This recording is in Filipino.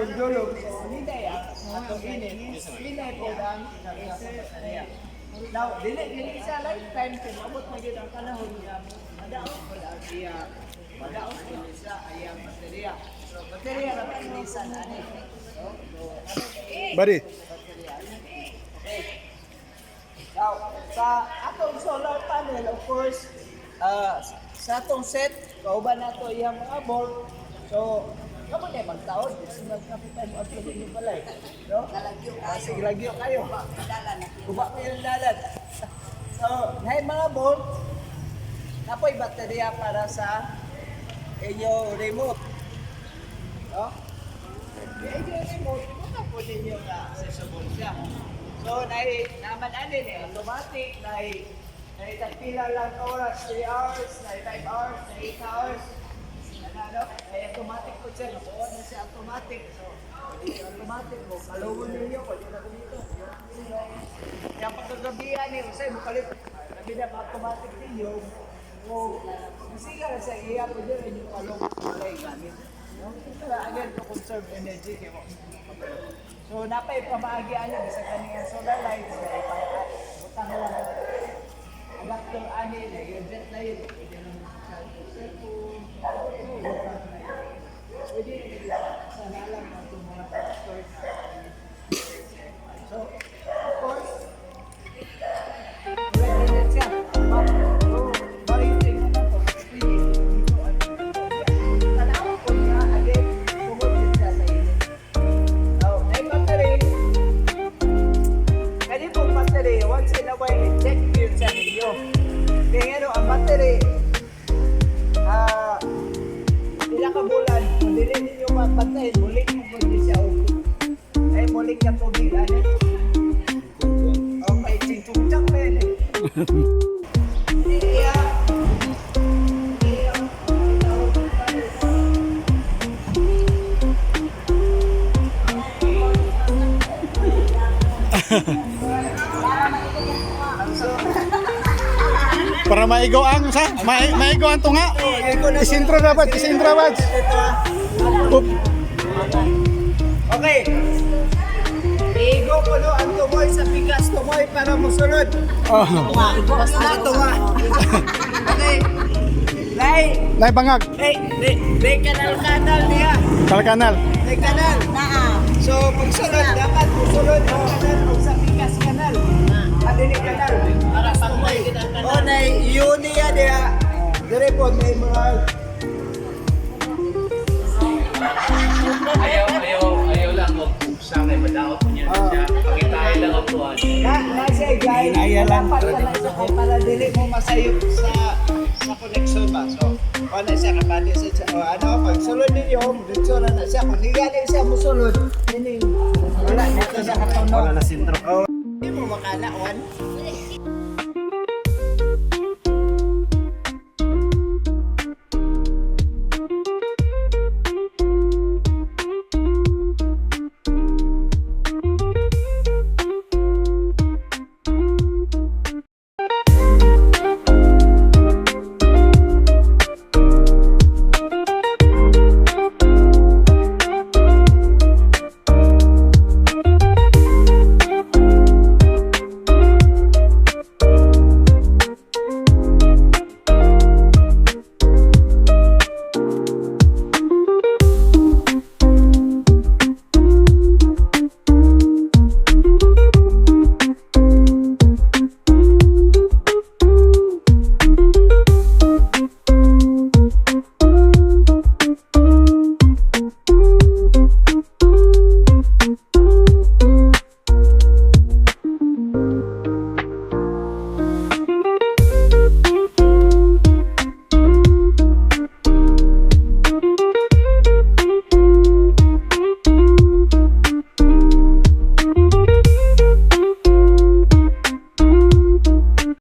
dulog-dulog. So, hindi atong init po ang baterya. Now, dili sa lifetime, kinabot na gid ang panahon niya. Madaot po ang iya. Madaot po sa ayang baterya. So, baterya ra pa inisan ani. Bari. Okay. Now, sa atong solar panel, of course, sa atong set, kauban na ito iyang mga board. So, kamu na magtaon, sinag kapitan mo at yung balay. No? Sige, lagyo kayo. Kuba ko yung dalan. So, may mga board, napoy baterya para sa inyong remote. No? Inyong remote, baka po ninyo na accessible siya. So, naman anin automatic, tagpila lang oras, 3 hours, 5 hours, 8 hours. Ay automatic po siya, nakuha na siya automatic. So, automatic mo, kalawin ninyo, pwede na dito. Kaya pagkagabihan niyo, kasi mukalit, sabi na automatic ninyo, nasiga na sa iya, pwede rin yung kalong malay gamit. Pero again, to conserve energy. So, napay pamahagian niya sa kaniyang solar lights, butang lang adapter ani na yung jet na yun. Pwede lang sa cellphone, pwede sa nalang ng mga stores. So, of course, pwede na siya. Mariting naman po, tanaw ko niya, again, tungkol din siya sa inyo. Now, may battery. Kaya pong battery, once in a while, check yun sa ninyo. Kaya ano, ang battery, ilang ka bulan, madili ninyo magbantahin, mulik mo kung di siya upo. Ay, mulik ka tubig, ano? Okay, ching-chung-chang pa yun eh. Iya. Para maigo ang sa maigo ang tunga. Isintro dapat, isintro dapat. Okay. Igo ko no ang tumoy sa bigas tumoy para musunod. Basta tunga. Okay. Nay bangag. May kanal niya. Kalkanal. May kanal. So pagsunod dapat musunod ang kanal o sa bigas kanal. Adili kanal. Para pangmay kita ang kanal. O na yun niya diya. Dire po may mga ayaw lang mag-uksa kay madaot mo niya siya. Pagkitahin lang ang tuwan. Nasa guys, dapat ka na siya kay para dili mo masayop sa connection ba. So, ano siya kapali siya. O ano, pag sulod ninyo, dito na siya. Kung hindi galing siya musulod, wala dito siya katunog. Wala na sintro. Hindi mo makalawan.